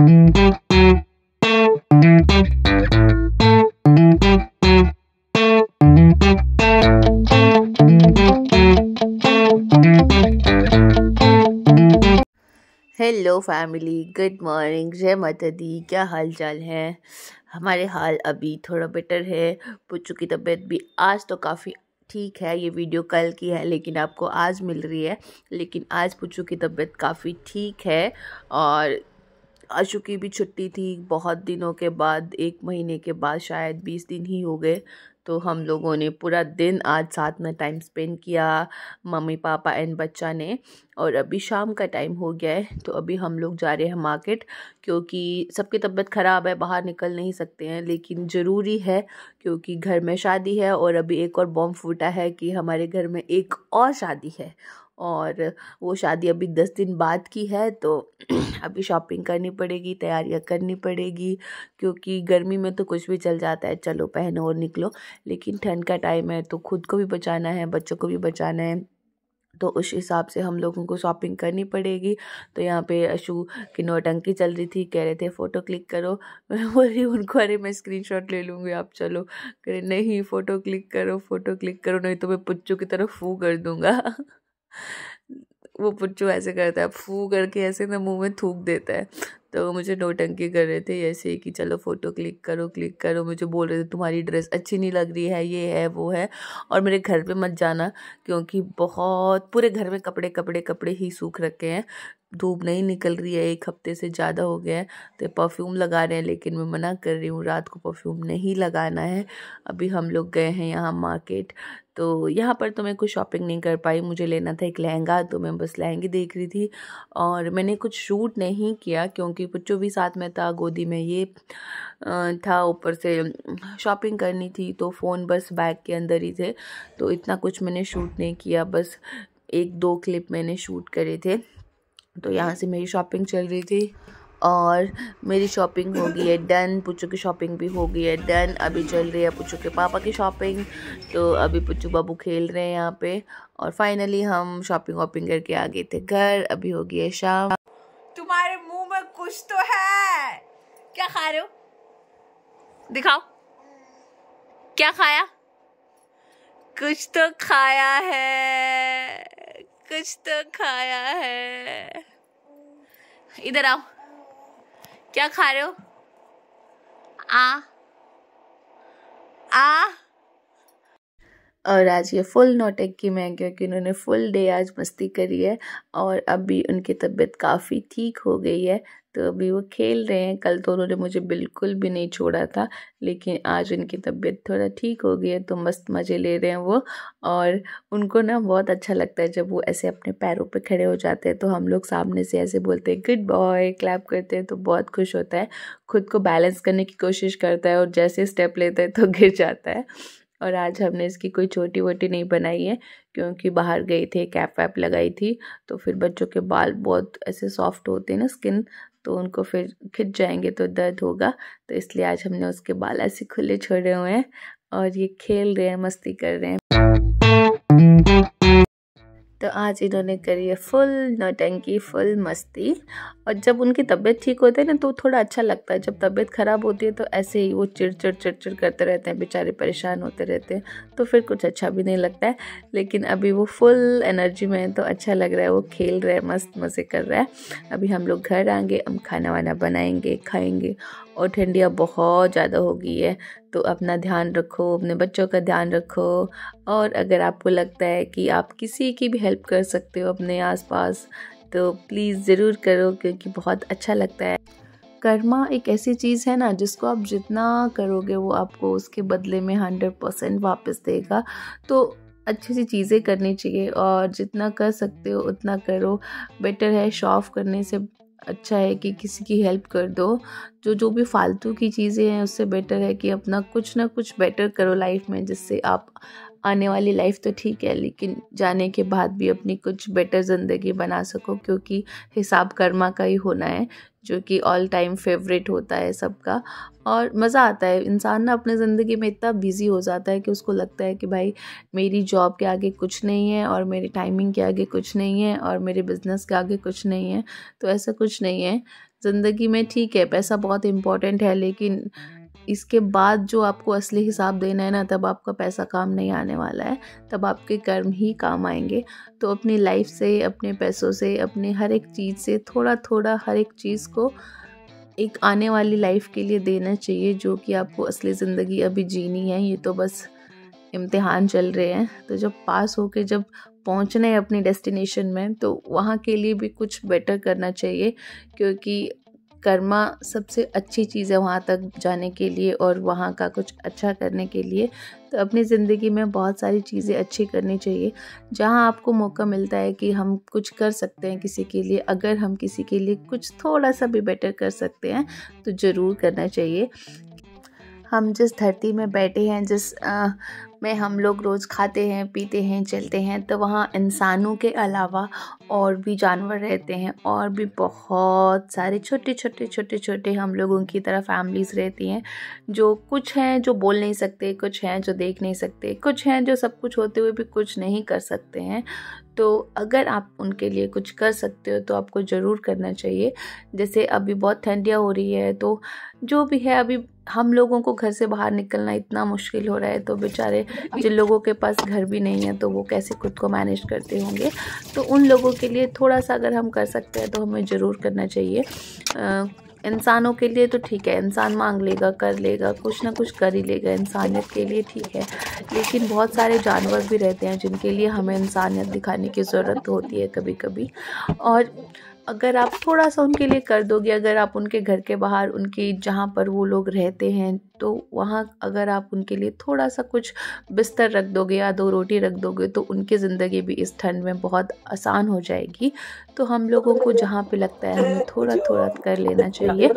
Hello family, good morning, जय माता दी। क्या हाल चाल है? हमारे हाल अभी थोड़ा बेटर है। पुच्चू की तबीयत भी आज तो काफ़ी ठीक है। ये वीडियो कल की है लेकिन आपको आज मिल रही है। लेकिन आज पुच्चू की तबीयत काफ़ी ठीक है। और आशु की भी छुट्टी थी बहुत दिनों के बाद, 1 महीने के बाद, शायद 20 दिन ही हो गए। तो हम लोगों ने पूरा दिन आज साथ में टाइम स्पेंड किया, मम्मी पापा एंड बच्चा ने। और अभी शाम का टाइम हो गया है तो अभी हम लोग जा रहे हैं मार्केट, क्योंकि सबकी तबीयत ख़राब है, बाहर निकल नहीं सकते हैं लेकिन ज़रूरी है क्योंकि घर में शादी है। और अभी एक और बॉम्ब फूटा है कि हमारे घर में एक और शादी है और वो शादी अभी 10 दिन बाद की है। तो अभी शॉपिंग करनी पड़ेगी, तैयारियां करनी पड़ेगी, क्योंकि गर्मी में तो कुछ भी चल जाता है, चलो पहनो और निकलो। लेकिन ठंड का टाइम है तो खुद को भी बचाना है, बच्चों को भी बचाना है, तो उस हिसाब से हम लोगों को शॉपिंग करनी पड़ेगी। तो यहाँ पे अशु की नौटंकी चल रही थी, कह रहे थे फ़ोटो क्लिक करो। मैं बोल रही हूँ उनको, अरे मैं स्क्रीनशॉट ले लूँगी, आप चलो। कह रहे नहीं, फ़ोटो क्लिक करो, फ़ोटो क्लिक करो, नहीं तो मैं पुच्चू की तरफ फू कर दूँगा। वो पुच्चू ऐसे करता है, फू करके ऐसे ना मुंह में थूक देता है। तो मुझे नौटंकी कर रहे थे ऐसे कि चलो फ़ोटो क्लिक करो, क्लिक करो। मुझे बोल रहे थे तुम्हारी ड्रेस अच्छी नहीं लग रही है, ये है वो है, और मेरे घर पे मत जाना क्योंकि बहुत पूरे घर में कपड़े कपड़े कपड़े ही सूख रखे हैं। धूप नहीं निकल रही है, 1 हफ्ते से ज़्यादा हो गया है। तो परफ्यूम लगा रहे हैं लेकिन मैं मना कर रही हूँ, रात को परफ्यूम नहीं लगाना है। अभी हम लोग गए हैं यहाँ मार्केट, तो यहाँ पर तो मैं कुछ शॉपिंग नहीं कर पाई। मुझे लेना था एक लहंगा, तो मैं बस लहंगे देख रही थी और मैंने कुछ शूट नहीं किया क्योंकि पुच्चू भी साथ में था, गोदी में ये था, ऊपर से शॉपिंग करनी थी तो फ़ोन बस बैग के अंदर ही थे। तो इतना कुछ मैंने शूट नहीं किया, बस 1-2 क्लिप मैंने शूट करे थे। तो यहाँ से मेरी शॉपिंग चल रही थी और मेरी शॉपिंग हो गई है डन, पुच्चू की शॉपिंग भी हो गई है डन। अभी चल रही है पुच्चू के पापा की शॉपिंग। तो अभी पुच्चू बाबू खेल रहे हैं यहाँ पे और फाइनली हम शॉपिंग वॉपिंग करके आ गए थे घर। अभी हो गई है शाम। तुम्हारे मुंह में कुछ तो है, क्या खा रहे हो? दिखाओ, क्या खाया? कुछ तो खाया है, कुछ तो खाया है। इधर आओ, क्या खा रहे हो? आ और आज ये फुल नौटंकी में है क्योंकि उन्होंने फुल डे आज मस्ती करी है और अभी उनकी तबीयत काफ़ी ठीक हो गई है। तो अभी वो खेल रहे हैं। कल तो उन्होंने मुझे बिल्कुल भी नहीं छोड़ा था लेकिन आज उनकी तबीयत थोड़ा ठीक हो गई है तो मस्त मज़े ले रहे हैं वो। और उनको ना बहुत अच्छा लगता है जब वो ऐसे अपने पैरों पे खड़े हो जाते हैं, तो हम लोग सामने से ऐसे बोलते हैं गुड बॉय, क्लैप करते हैं, तो बहुत खुश होता है। खुद को बैलेंस करने की कोशिश करता है और जैसे स्टेप लेता है तो गिर जाता है। और आज हमने इसकी कोई छोटी वोटी नहीं बनाई है क्योंकि बाहर गई थे, कैप वैप लगाई थी, तो फिर बच्चों के बाल बहुत ऐसे सॉफ्ट होते हैं ना, स्किन, तो उनको फिर खिंच जाएंगे तो दर्द होगा। तो इसलिए आज हमने उसके बाल ऐसे खुले छोड़े हुए हैं और ये खेल रहे हैं, मस्ती कर रहे हैं। तो आज इन्होंने करी है फुल नौटंकी, फुल मस्ती। और जब उनकी तबीयत ठीक होती है ना तो थोड़ा अच्छा लगता है। जब तबीयत ख़राब होती है तो ऐसे ही वो चिड़चिड़ करते रहते हैं, बेचारे परेशान होते रहते हैं, तो फिर कुछ अच्छा भी नहीं लगता है। लेकिन अभी वो फुल एनर्जी में है तो अच्छा लग रहा है, वो खेल रहे हैं, मस्त मज़े कर रहा है। अभी हम लोग घर आएंगे, हम खाना वाना बनाएंगे, खाएंगे। और ठंडियाँ बहुत ज़्यादा हो गई है तो अपना ध्यान रखो, अपने बच्चों का ध्यान रखो। और अगर आपको लगता है कि आप किसी की भी हेल्प कर सकते हो अपने आसपास तो प्लीज़ ज़रूर करो क्योंकि बहुत अच्छा लगता है। कर्मा एक ऐसी चीज़ है ना जिसको आप जितना करोगे वो आपको उसके बदले में 100% वापस देगा। तो अच्छी सी चीज़ें करनी चाहिए और जितना कर सकते हो उतना करो। बेटर है शो ऑफ करने से, अच्छा है कि किसी की हेल्प कर दो। जो भी फालतू की चीज़ें हैं उससे बेटर है कि अपना कुछ ना कुछ बेटर करो लाइफ में, जिससे आप आने वाली लाइफ तो ठीक है लेकिन जाने के बाद भी अपनी कुछ बेटर ज़िंदगी बना सको, क्योंकि हिसाब कर्मा का ही होना है जो कि ऑल टाइम फेवरेट होता है सबका। और मज़ा आता है, इंसान ना अपने ज़िंदगी में इतना बिजी हो जाता है कि उसको लगता है कि भाई मेरी जॉब के आगे कुछ नहीं है और मेरी टाइमिंग के आगे कुछ नहीं है और मेरे बिज़नेस के आगे कुछ नहीं है। तो ऐसा कुछ नहीं है, ज़िंदगी में ठीक है पैसा बहुत इम्पोर्टेंट है, लेकिन इसके बाद जो आपको असली हिसाब देना है ना, तब आपका पैसा काम नहीं आने वाला है, तब आपके कर्म ही काम आएंगे। तो अपनी लाइफ से, अपने पैसों से, अपने हर एक चीज़ से थोड़ा थोड़ा हर एक चीज़ को एक आने वाली लाइफ के लिए देना चाहिए, जो कि आपको असली ज़िंदगी अभी जीनी है। ये तो बस इम्तिहान चल रहे हैं, तो जब पास होके जब पहुंचना है अपनी डेस्टिनेशन में, तो वहाँ के लिए भी कुछ बेटर करना चाहिए, क्योंकि कर्मा सबसे अच्छी चीज़ है वहाँ तक जाने के लिए और वहाँ का कुछ अच्छा करने के लिए। तो अपनी ज़िंदगी में बहुत सारी चीज़ें अच्छी करनी चाहिए। जहाँ आपको मौका मिलता है कि हम कुछ कर सकते हैं किसी के लिए, अगर हम किसी के लिए कुछ थोड़ा सा भी बेटर कर सकते हैं तो ज़रूर करना चाहिए। हम जिस धरती में बैठे हैं, जिस में हम लोग रोज़ खाते हैं, पीते हैं, चलते हैं, तो वहाँ इंसानों के अलावा और भी जानवर रहते हैं, और भी बहुत सारे छोटे छोटे हम लोगों की तरह फैमिलीज़ रहती हैं, जो कुछ हैं जो बोल नहीं सकते, कुछ हैं जो देख नहीं सकते, कुछ हैं जो सब कुछ होते हुए भी कुछ नहीं कर सकते हैं। तो अगर आप उनके लिए कुछ कर सकते हो तो आपको ज़रूर करना चाहिए। जैसे अभी बहुत ठंडियाँ हो रही है, तो जो भी है, अभी हम लोगों को घर से बाहर निकलना इतना मुश्किल हो रहा है, तो बेचारे जिन लोगों के पास घर भी नहीं है तो वो कैसे खुद को मैनेज करते होंगे। तो उन लोगों के लिए थोड़ा सा अगर हम कर सकते हैं तो हमें ज़रूर करना चाहिए। इंसानों के लिए तो ठीक है, इंसान मांग लेगा, कर लेगा, कुछ ना कुछ कर ही लेगा, इंसानियत के लिए ठीक है। लेकिन बहुत सारे जानवर भी रहते हैं जिनके लिए हमें इंसानियत दिखाने की ज़रूरत होती है कभी कभी। और अगर आप थोड़ा सा उनके लिए कर दोगे, अगर आप उनके घर के बाहर, उनकी जहाँ पर वो लोग रहते हैं, तो वहाँ अगर आप उनके लिए थोड़ा सा कुछ बिस्तर रख दोगे या 2 रोटी रख दोगे, तो उनकी ज़िंदगी भी इस ठंड में बहुत आसान हो जाएगी। तो हम लोगों को जहाँ पे लगता है हमें थोड़ा थोड़ा कर लेना चाहिए,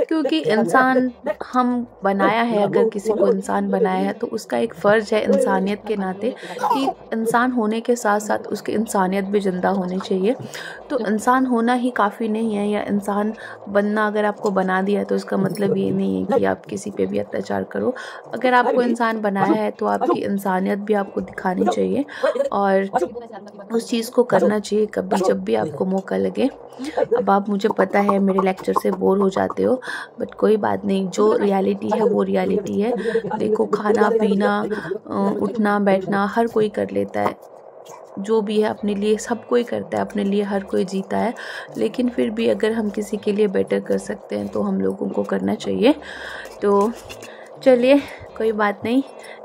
क्योंकि इंसान हम बनाया है, अगर किसी को इंसान बनाया है तो उसका एक फ़र्ज़ है इंसानियत के नाते कि इंसान होने के साथ साथ उसकी इंसानियत भी ज़िंदा होनी चाहिए। तो इंसान होना ही काफ़ी नहीं है, या इंसान बनना अगर आपको बना दिया तो इसका मतलब ये नहीं है कि आप किसी पे भी अत्याचार करो। अगर आपको इंसान बनाया है तो आपकी इंसानियत भी आपको दिखानी चाहिए और उस चीज़ को करना चाहिए कभी जब भी आपको मौका लगे। अब आप, मुझे पता है मेरे लेक्चर से बोर हो जाते हो, बट कोई बात नहीं, जो रियलिटी है वो रियलिटी है। देखो, खाना पीना, उठना बैठना हर कोई कर लेता है, जो भी है अपने लिए सब कोई करता है, अपने लिए हर कोई जीता है। लेकिन फिर भी अगर हम किसी के लिए बेटर कर सकते हैं तो हम लोगों को करना चाहिए। तो चलिए, कोई बात नहीं,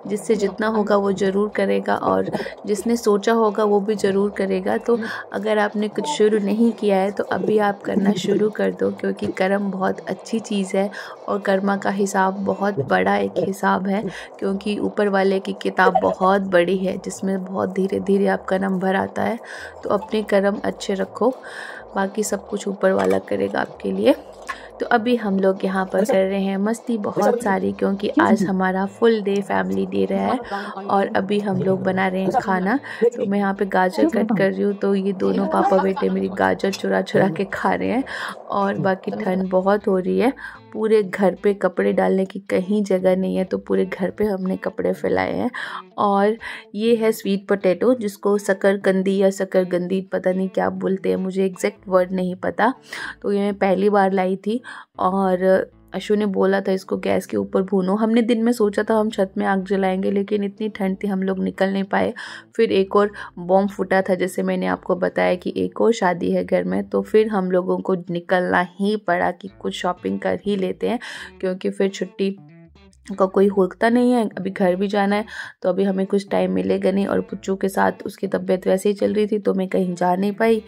जिससे जितना होगा वो ज़रूर करेगा, और जिसने सोचा होगा वो भी ज़रूर करेगा। तो अगर आपने कुछ शुरू नहीं किया है तो अभी आप करना शुरू कर दो, क्योंकि कर्म बहुत अच्छी चीज़ है और कर्मा का हिसाब बहुत बड़ा एक हिसाब है, क्योंकि ऊपर वाले की किताब बहुत बड़ी है जिसमें बहुत धीरे धीरे आपका नंबर आता है। तो अपने कर्म अच्छे रखो, बाकी सब कुछ ऊपर वाला करेगा आपके लिए। तो अभी हम लोग यहाँ पर कर रहे हैं मस्ती बहुत सारी, क्योंकि आज हमारा फुल डे फैमिली डे रहा है और अभी हम लोग बना रहे हैं खाना। तो मैं यहाँ पे गाजर कट कर रही हूँ, तो ये दोनों पापा बेटे मेरी गाजर चुरा चुरा के खा रहे हैं। और बाकी ठंड बहुत हो रही है, पूरे घर पे कपड़े डालने की कहीं जगह नहीं है, तो पूरे घर पे हमने कपड़े फैलाए हैं। और ये है स्वीट पोटैटो, जिसको शकरकंदी या शकरगंदी पता नहीं क्या बोलते हैं, मुझे एग्जैक्ट वर्ड नहीं पता। तो ये मैं पहली बार लाई थी और अशु ने बोला था इसको गैस के ऊपर भूनो। हमने दिन में सोचा था हम छत में आग जलाएंगे, लेकिन इतनी ठंड थी हम लोग निकल नहीं पाए। फिर एक और बॉम्ब फूटा था, जैसे मैंने आपको बताया कि एक और शादी है घर में, तो फिर हम लोगों को निकलना ही पड़ा कि कुछ शॉपिंग कर ही लेते हैं, क्योंकि फिर छुट्टी का कोई होता नहीं है, अभी घर भी जाना है, तो अभी हमें कुछ टाइम मिलेगा नहीं। और पुच्चू के साथ उसकी तबीयत वैसे ही चल रही थी, तो मैं कहीं जा नहीं पाई।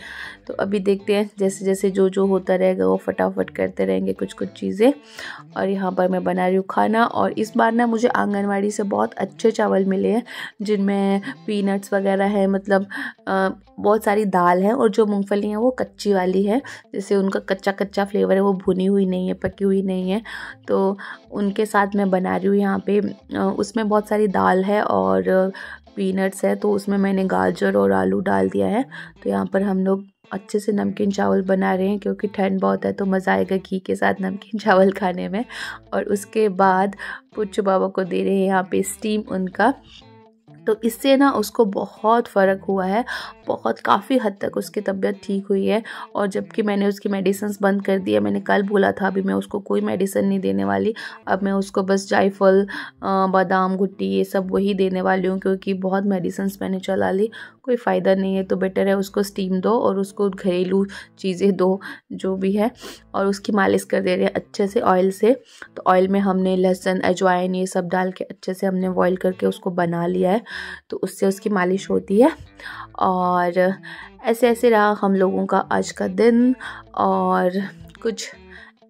तो अभी देखते हैं जैसे जैसे जो होता रहेगा वो फटाफट करते रहेंगे कुछ कुछ चीज़ें। और यहाँ पर मैं बना रही हूँ खाना, और इस बार ना मुझे आंगनवाड़ी से बहुत अच्छे चावल मिले हैं, जिनमें पीनट्स वगैरह है, मतलब बहुत सारी दाल है, और जो मूंगफली है वो कच्ची वाली है, जैसे उनका कच्चा कच्चा फ्लेवर है, वो भुनी हुई नहीं है, पकी हुई नहीं है। तो उनके साथ मैं बना रही हूँ यहाँ पे। उसमें बहुत सारी दाल है और पीनट्स है, तो उसमें मैंने गाजर और आलू डाल दिया है। तो यहाँ पर हम लोग अच्छे से नमकीन चावल बना रहे हैं, क्योंकि ठंड बहुत है, तो मज़ा आएगा घी के साथ नमकीन चावल खाने में। और उसके बाद पुच्चू बाबा को दे रहे हैं यहाँ पे स्टीम उनका तो इससे ना उसको बहुत फ़र्क हुआ है, बहुत काफ़ी हद तक उसकी तबीयत ठीक हुई है। और जबकि मैंने उसकी मेडिसिन्स बंद कर दी है, मैंने कल बोला था अभी मैं उसको कोई मेडिसिन नहीं देने वाली, अब मैं उसको बस जायफल, बादाम घुट्टी ये सब वही देने वाली हूँ, क्योंकि बहुत मेडिसिन्स मैंने चला ली, कोई फ़ायदा नहीं है। तो बेटर है उसको स्टीम दो और उसको घरेलू चीज़ें दो जो भी है, और उसकी मालिश कर दे रहे हैं अच्छे से ऑयल से। तो ऑयल में हमने लहसुन, अजवाइन ये सब डाल के अच्छे से हमने बॉईल करके उसको बना लिया है, तो उससे उसकी मालिश होती है। और ऐसे ऐसे रहा हम लोगों का आज का दिन, और कुछ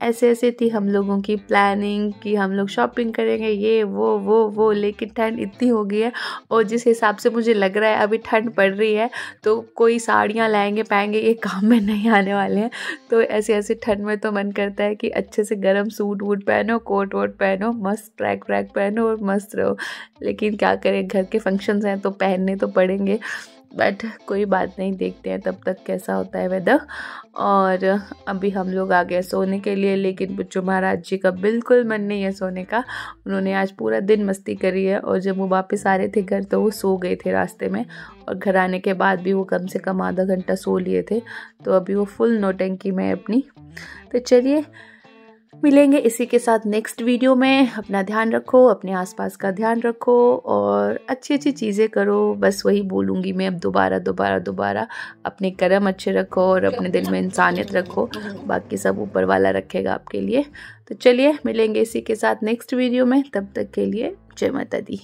ऐसे ऐसे थी हम लोगों की प्लानिंग कि हम लोग शॉपिंग करेंगे, ये वो, लेकिन ठंड इतनी हो गई है, और जिस हिसाब से मुझे लग रहा है अभी ठंड पड़ रही है, तो कोई साड़ियाँ लाएंगे पाएंगे ये काम में नहीं आने वाले हैं। तो ऐसे ऐसे ठंड में तो मन करता है कि अच्छे से गर्म सूट वूट पहनो, कोट वोट पहनो, मस्त ट्रैक व्रैक पहनो और मस्त रहो। लेकिन क्या करें, घर के फंक्शंस हैं तो पहनने तो पड़ेंगे, बट कोई बात नहीं, देखते हैं तब तक कैसा होता है वेदर। और अभी हम लोग आ गए सोने के लिए, लेकिन बुच्चू महाराज जी का बिल्कुल मन नहीं है सोने का। उन्होंने आज पूरा दिन मस्ती करी है, और जब वो वापस आ रहे थे घर तो वो सो गए थे रास्ते में, और घर आने के बाद भी वो कम से कम आधा घंटा सो लिए थे। तो अभी वो फुल नौटंकी में अपनी। तो चलिए मिलेंगे इसी के साथ नेक्स्ट वीडियो में। अपना ध्यान रखो, अपने आसपास का ध्यान रखो, और अच्छी अच्छी चीज़ें करो। बस वही बोलूँगी मैं अब दोबारा, अपने कर्म अच्छे रखो और अपने दिल में इंसानियत रखो, बाकी सब ऊपर वाला रखेगा आपके लिए। तो चलिए मिलेंगे इसी के साथ नेक्स्ट वीडियो में, तब तक के लिए जय माता दी।